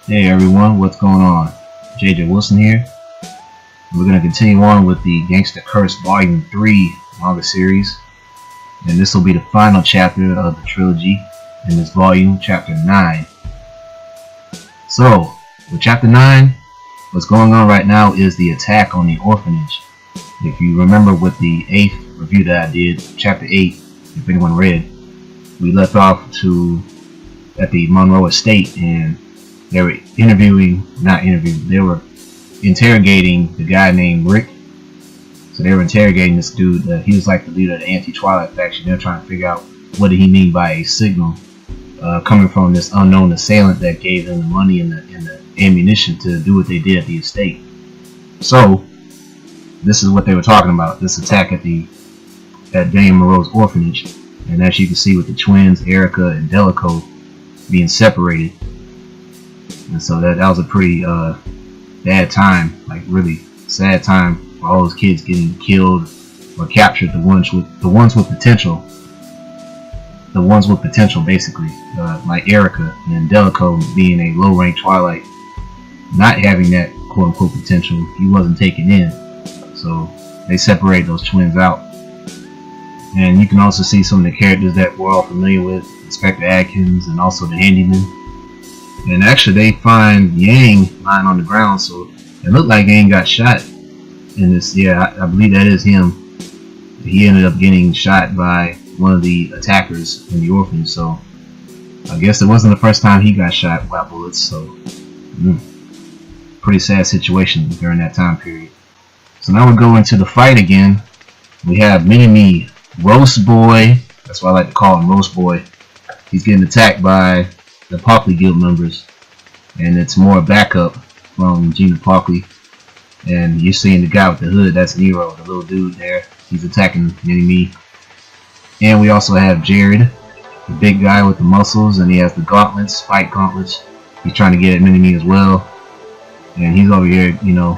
Hey everyone, what's going on? JJ Wilson here. We're going to continue on with the GANGSTA Curse Volume 3 manga series. And this will be the final chapter of the trilogy in this volume, Chapter 9. So, with Chapter 9, what's going on right now is the attack on the orphanage. If you remember with the 8th review that I did, Chapter 8, if anyone read, we left off at the Monroe estate, and they were they were interrogating the guy named Rick. So they were interrogating this dude. He was like the leader of the anti-Twilight faction. They're trying to figure out what did he mean by a signal coming from this unknown assailant that gave them the money and the ammunition to do what they did at the estate. So this is what they were talking about, this attack at Daniel Monroe's orphanage. And as you can see with the twins, Erica and Delico, being separated. And so that was a pretty bad time, like really sad time for all those kids getting killed or captured. The ones with potential basically, like Erica and Delico being a low-ranked Twilight, not having that quote-unquote potential. He wasn't taken in, so they separated those twins out. And you can also see some of the characters that we're all familiar with, Inspector Adkins and also the Handyman. And actually they find Yang lying on the ground, so it looked like Yang got shot in this. Yeah, I believe that is him. He ended up getting shot by one of the attackers in the orphanage, so I guess it wasn't the first time he got shot by bullets, so pretty sad situation during that time period. So now we go into the fight again. We have Minimi, Roast Boy, that's why I like to call him Roast Boy. He's getting attacked by the Parkley Guild members, and it's more backup from Gina Parkley. And you're seeing the guy with the hood, that's Nero, the little dude there. He's attacking Minimi. And we also have Jared, the big guy with the muscles, and he has the gauntlets, fight gauntlets. He's trying to get at Minimi as well. And he's over here, you know,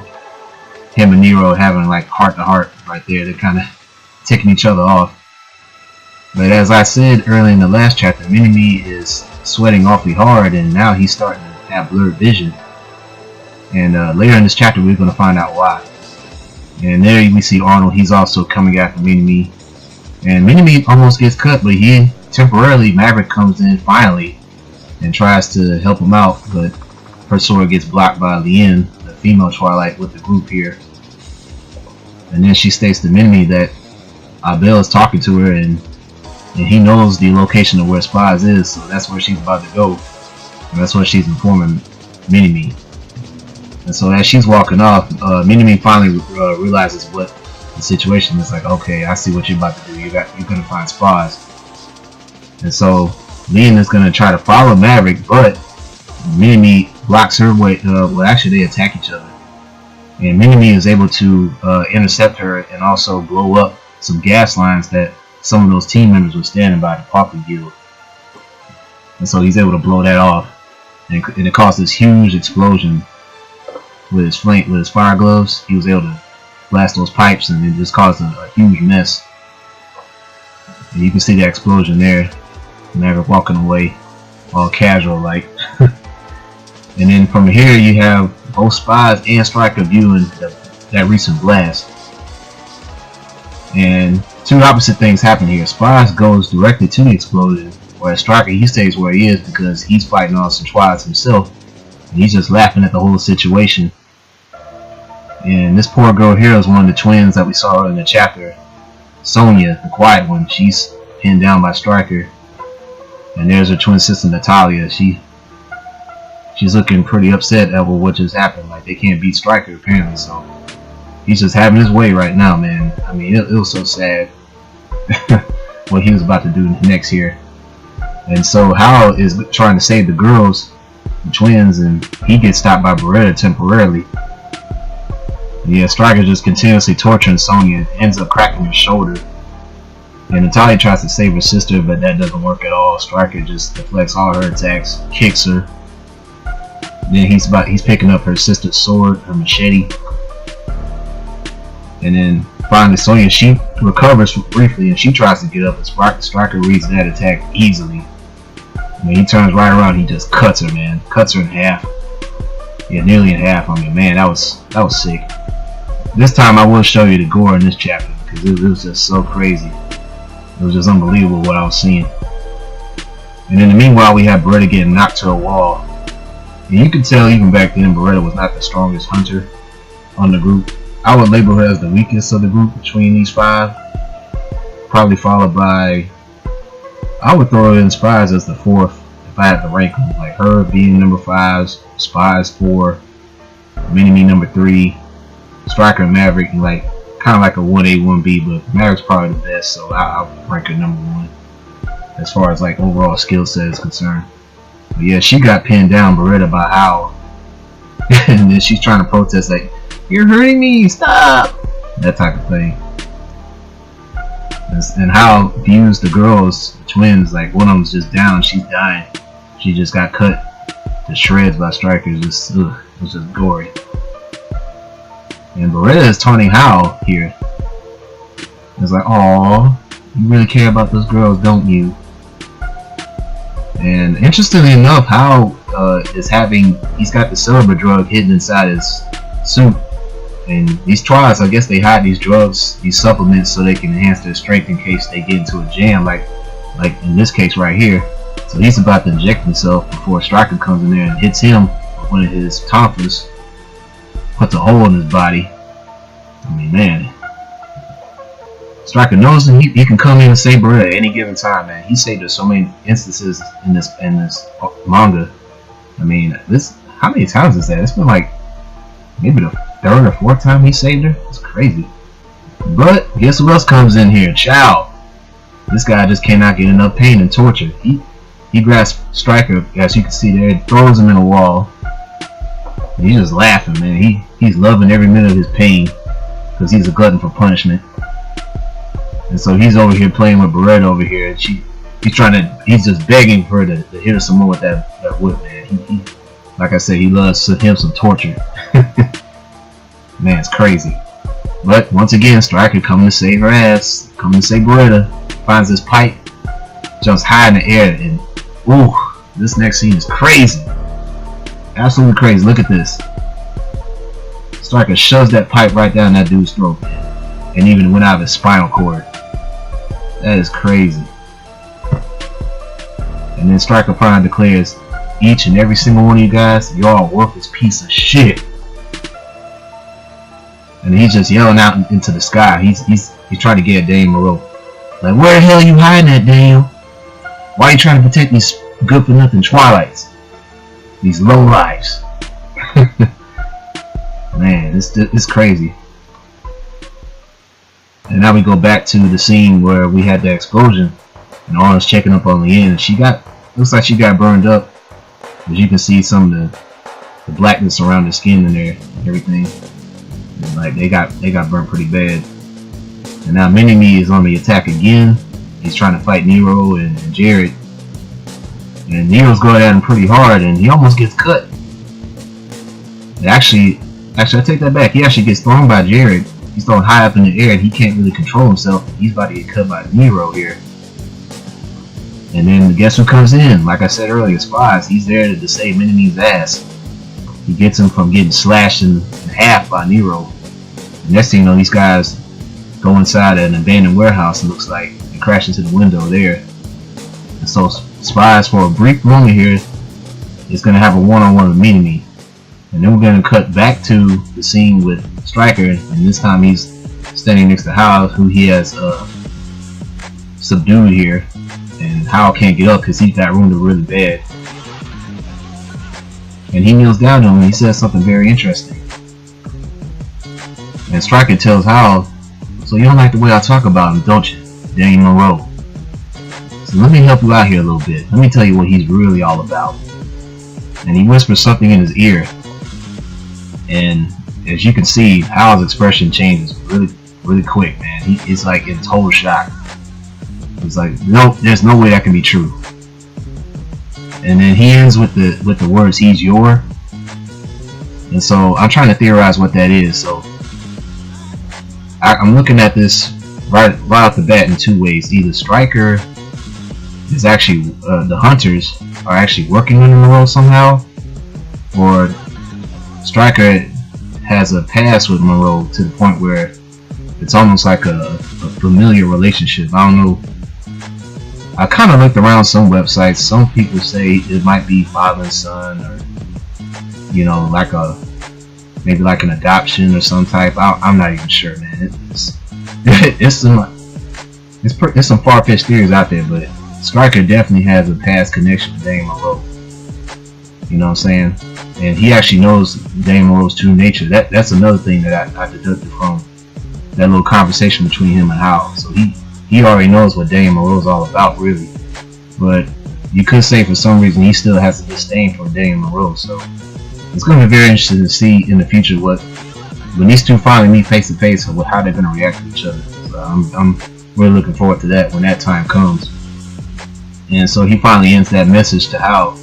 him and Nero having like heart to heart right there. They're kind of ticking each other off. But as I said earlier in the last chapter, Minimi is sweating awfully hard, and now he's starting to have blurred vision. And later in this chapter, we're going to find out why. And there we see Arnold. He's also coming after Minimi. And Minimi almost gets cut, but Maverick comes in finally and tries to help him out. But her sword gets blocked by Lien, the female Twilight with the group here. And then she states to Minimi that Abel is talking to her, and he knows the location of where Spies is, so that's where she's about to go. And that's what she's informing Minimi. And so as she's walking off, Minimi finally realizes what the situation is. Like, okay, I see what you're about to do. You're gonna find Spies. And so Lien is gonna try to follow Maverick, but Minimi blocks her way. Well, actually, they attack each other, and Minimi is able to intercept her and also blow up some gas lines that some of those team members were standing by the Parkley Guild. And so he's able to blow that off, and it caused this huge explosion with his fire gloves. He was able to blast those pipes, and it just caused a huge mess. And you can see the explosion there. Maverick walking away, all casual like. And then from here you have both Spies and Striker viewing that recent blast. And two opposite things happen here. Spies goes directly to the explosion, whereas Striker, he stays where he is because he's fighting off some Twilights himself. And he's just laughing at the whole situation. And this poor girl here is one of the twins that we saw in the chapter. Sonia, the quiet one, she's pinned down by Striker. And there's her twin sister Natalia. She's looking pretty upset at what just happened. Like, they can't beat Striker apparently, so he's just having his way right now, man. I mean, it was so sad what he was about to do next here. And so Howell is trying to save the girls, the twins, and he gets stopped by Beretta temporarily. And yeah, Striker just continuously torturing Sonya, ends up cracking her shoulder. And Natalia tries to save her sister, but that doesn't work at all. Striker just deflects all her attacks, kicks her. Then he's picking up her sister's sword, her machete. And then finally Sonya, she recovers briefly and she tries to get up, and Striker reads that attack easily. When he turns right around, he just cuts her, man. Cuts her in half. Yeah, nearly in half. I mean, man, that was sick. This time I will show you the gore in this chapter because it was just so crazy. It was just unbelievable what I was seeing. And in the meanwhile, we had Beretta getting knocked to a wall. And you could tell even back then Beretta was not the strongest hunter on the group. I would label her as the weakest of the group between these 5. Probably followed by, I would throw her in Spies as the 4th if I had to rank them. Like her being number 5, Spies 4, Minimi number 3, Striker and Maverick like kind of like a 1A 1B, but Maverick's probably the best, so I'll rank her number 1 as far as like overall skill set is concerned. But yeah, she got pinned down Beretta by Howell. And then she's trying to protest like, "You're hurting me, stop!" That type of thing. And Howell views the girls, the twins, like one of them's just down, she's dying. She just got cut to shreds by Striker. It was just gory. And Beretta is taunting Howell here. It's like, "Aw, you really care about those girls, don't you?" And interestingly enough, Howell he's got the silver drug hidden inside his suit. And these trials, I guess they hide these drugs, these supplements, so they can enhance their strength in case they get into a jam, like in this case right here. So he's about to inject himself before Striker comes in there and hits him with one of his tonfas, puts a hole in his body. I mean, man, Striker knows that he can come in and save Beretta at any given time, man. He saved her so many instances in this manga. I mean, how many times is that? It's been like maybe the 3rd or 4th time he saved her. It's crazy. But guess who else comes in here? Chow. This guy just cannot get enough pain and torture. He grabs Striker, as you can see there, throws him in a wall. And he's just laughing, man. He's loving every minute of his pain because he's a glutton for punishment. And so he's over here playing with Beretta over here, and he's just begging for her to hit her some more with that whip, man. He like I said, he loves him some torture. Man, it's crazy. But once again, Striker coming to save her ass, coming to save Beretta, finds this pipe, jumps high in the air, and ooh, this next scene is crazy. Absolutely crazy. Look at this. Striker shoves that pipe right down that dude's throat, and even went out of his spinal cord. That is crazy. And then Striker finally declares, "Each and every single one of you guys, you're all worthless piece of shit." And he's just yelling out into the sky. He's trying to get at Daniel Monroe. Like, "Where the hell are you hiding at, Daniel? Why are you trying to protect these good for nothing Twilights? These low lives." Man, it's crazy. And now we go back to the scene where we had the explosion, and Arnold's checking up on Leanne. And looks like she got burned up. As you can see, some of the blackness around the skin in there, everything. And like they got burnt pretty bad. And now Minimi is on the attack again. He's trying to fight Nero and Jared. And Nero's going at him pretty hard, and he almost gets cut. Actually, I take that back. He actually gets thrown by Jared. He's thrown high up in the air, and he can't really control himself. He's about to get cut by Nero here. And then guess who comes in? Like I said earlier, Spies. He's there to save Minimi's ass. He gets him from getting slashed in half by Nero. The next thing you know, these guys go inside an abandoned warehouse, and looks like they crash into the window there. And so Spies, for a brief moment here, is going to have a one-on-one with Minimi. And then we're going to cut back to the scene with Striker, and this time he's standing next to Howell, who he has subdued here. And Howell can't get up because he got wounded really bad. And he kneels down to him and he says something very interesting. And Striker tells Howell, "So you don't like the way I talk about him, don't you, Daniel Monroe? So let me help you out here a little bit. Let me tell you what he's really all about." And he whispers something in his ear. And as you can see, Howell's expression changes really quick, man. He's like in total shock. He's like, "Nope, there's no way that can be true." And then he ends with the words, "He's your." And so I'm trying to theorize what that is. So I'm looking at this right off the bat in two ways. Either Striker is actually the hunters are actually working on Monroe somehow, or Stryker has a past with Monroe to the point where it's almost like a familiar relationship. I don't know. I kind of looked around some websites. Some people say it might be father and son, or you know, like maybe like an adoption or some type. I'm not even sure, man. It's some far-fetched theories out there, but Stryker definitely has a past connection with Daniel Monroe. You know what I'm saying? And he actually knows Daniel Monroe's true nature. That's another thing that I deducted from that little conversation between him and Howell. So he already knows what Daniel Monroe's all about, really. But you could say for some reason he still has a disdain for Daniel Monroe. So it's going to be very interesting to see in the future when these two finally meet face to face, how they're going to react to each other. So I'm really looking forward to that when that time comes. And so he finally ends that message to Howell.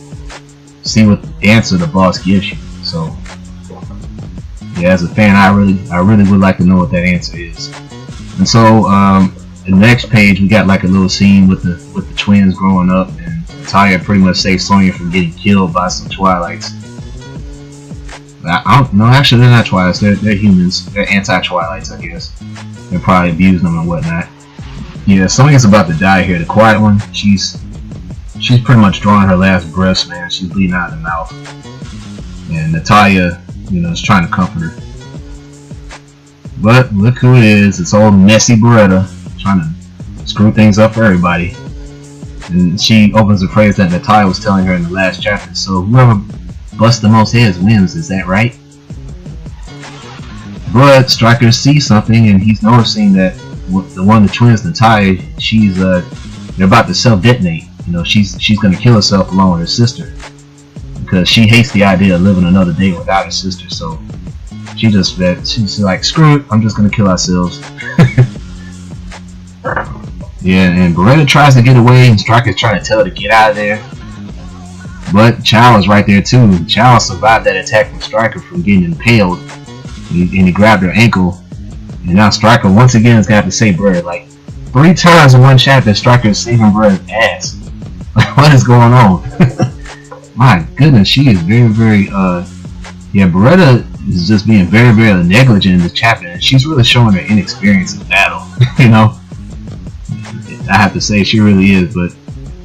See what answer the boss gives you. So yeah, as a fan, I really would like to know what that answer is. And so the next page we got like a little scene with the twins growing up, and Talia pretty much saves Sonya from getting killed by some Twilights. I don't know, actually they're not Twilights, they're humans. They're anti-Twilights, I guess. They're probably abusing them and whatnot. Yeah, Sonya's about to die here. The quiet one, she's pretty much drawing her last breaths, man. She's bleeding out of the mouth. And Natalia, you know, is trying to comfort her. But look who it is. It's old messy Beretta trying to screw things up for everybody. And she opens the phrase that Natalia was telling her in the last chapter. So whoever busts the most heads wins, is that right? But Stryker sees something, and he's noticing that the one of the twins, Natalia, they're about to self-detonate. You know, she's gonna kill herself along with her sister because she hates the idea of living another day without her sister. So she's like, screw it, I'm just gonna kill ourselves. Yeah, and Beretta tries to get away, and Stryker's trying to tell her to get out of there. But Chow is right there too. Chow survived that attack from Stryker from getting impaled, and he grabbed her ankle. And now Stryker once again has got to save Beretta. Like 3 times in one chapter, Stryker is saving Beretta's ass. What is going on? My goodness, she is very, yeah, Beretta is just being very negligent in this chapter, and she's really showing her inexperience in battle. You know, I have to say she really is. But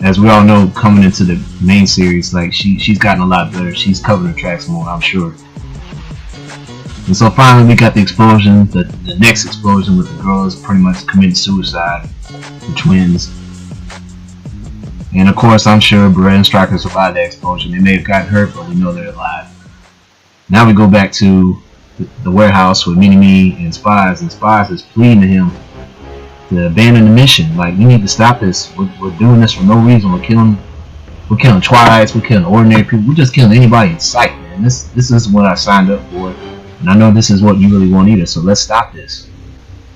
as we all know, coming into the main series, like she's gotten a lot better. She's covering her tracks more, I'm sure. And so finally we got the explosion, the next explosion with the girls pretty much committing suicide, the twins. And of course, I'm sure Beretta and Stryker survived that explosion. They may have gotten hurt, but we know they're alive. Now we go back to the warehouse with Minimi and Spies is pleading to him to abandon the mission. Like, we need to stop this. We're doing this for no reason. We're killing Twilights. We're killing ordinary people. We're just killing anybody in sight, man. This is what I signed up for, and I know this is what you really want either. So let's stop this.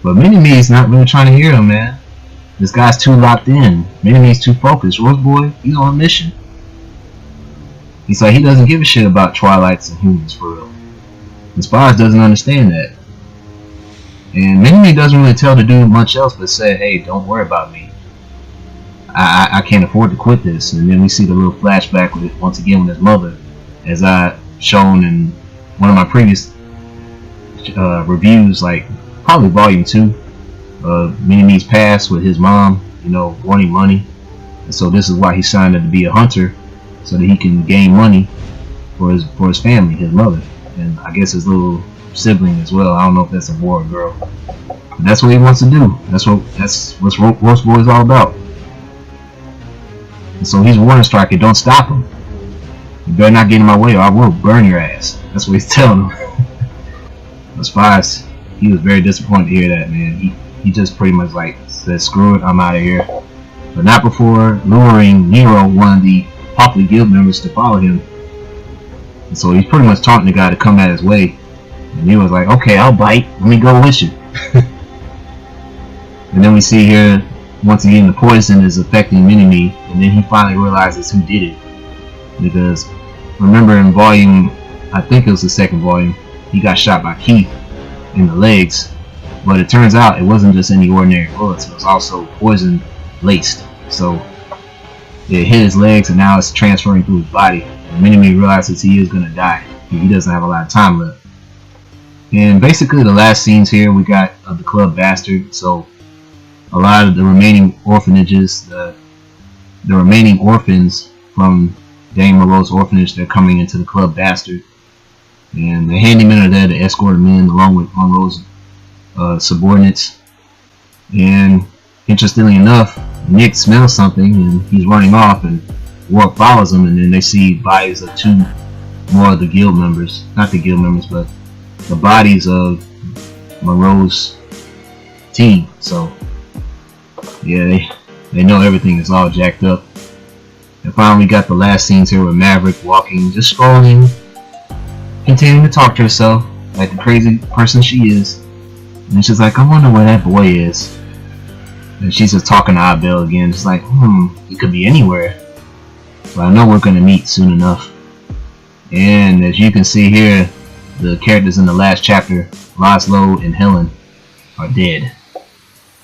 But Minimi is not really trying to hear him, man. This guy's too locked in. Minimi's too focused. Rose Boy, he's on a mission. He's like, he doesn't give a shit about Twilights and humans for real. And Spies doesn't understand that. And Minimi doesn't really tell the dude much else but say, hey, don't worry about me. I can't afford to quit this. And then we see the little flashback with it once again with his mother, as I shown in one of my previous reviews, like probably volume 2. Minimi's past with his mom, you know, wanting money, and so this is why he signed up to be a hunter, so that he can gain money for his family, his mother, and I guess his little sibling as well. I don't know if that's a boy or girl, but that's what he wants to do. That's what Roast Boy is all about. And so he's warning Stryker, don't stop him. You better not get in my way, or I will burn your ass. That's what he's telling him. The Spies, he was very disappointed to hear that, man. He just pretty much like said, screw it, I'm out of here. But not before luring Nero, one of the Hawkley Guild members, to follow him. And so he's pretty much taunting the guy to come out his way. And Nero's like, okay, I'll bite. Let me go with you. And then we see here, once again, the poison is affecting Minimi. And then he finally realizes who did it. Because remember in volume, I think it was the 2nd volume, he got shot by Keith in the legs. But it turns out it wasn't just any ordinary bullets, it was also poison laced. So it hit his legs and now it's transferring through his body. Minimi realizes he is gonna die. He doesn't have a lot of time left. And basically the last scenes here we got of the Club Bastard. So a lot of the remaining orphanages, the remaining orphans from Daniel Monroe's orphanage, they're coming into the Club Bastard. And the handymen are there to escort them in along with Monroe's subordinates. And interestingly enough, Nick smells something and he's running off, and Warp follows him, and then they see bodies of 2 more of the guild members. Not the guild members, but the bodies of Monroe's team. So yeah, they know everything is all jacked up. And finally we got the last scenes here with Maverick walking, just strolling, continuing to talk to herself like the crazy person she is. And she's like, I wonder where that boy is. And she's just talking to Abel again. It's like, he could be anywhere. But I know we're going to meet soon enough. And as you can see here, the characters in the last chapter, Laszlo and Helen, are dead.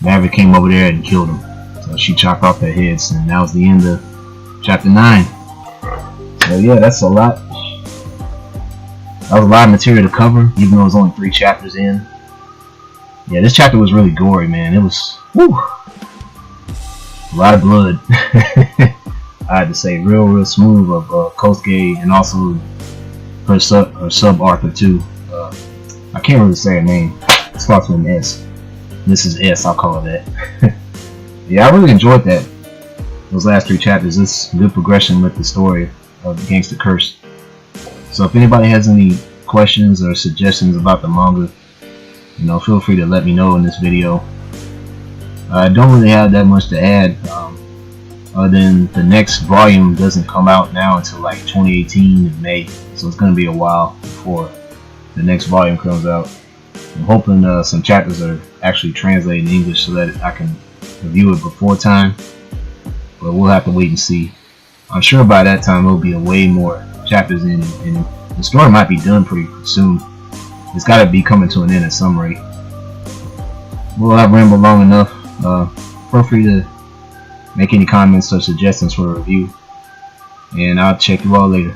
Maverick came over there and killed them. So she chopped off their heads, and that was the end of chapter 9. So yeah, that's a lot. That was a lot of material to cover, even though it was only 3 chapters in. Yeah, this chapter was really gory, man. It was, whew, a lot of blood. I had to say, real smooth of Kosuke, and also her sub Arthur too. I can't really say her name. It starts with an S. This is S. I'll call it that. Yeah, I really enjoyed that. Those last 3 chapters. It's good progression with the story of the Gangsta Curse. So if anybody has any questions or suggestions about the manga, you know, feel free to let me know in this video. I don't really have that much to add. Other than the next volume doesn't come out now until like 2018 in May, so it's going to be a while before the next volume comes out. I'm hoping some chapters are actually translated in English so that I can review it before time, but we'll have to wait and see. I'm sure by that time there'll be way more chapters in, and the story might be done pretty soon. It's got to be coming to an end at some rate. Well, I've rambled long enough. Feel free to make any comments or suggestions for a review, and I'll check you all later.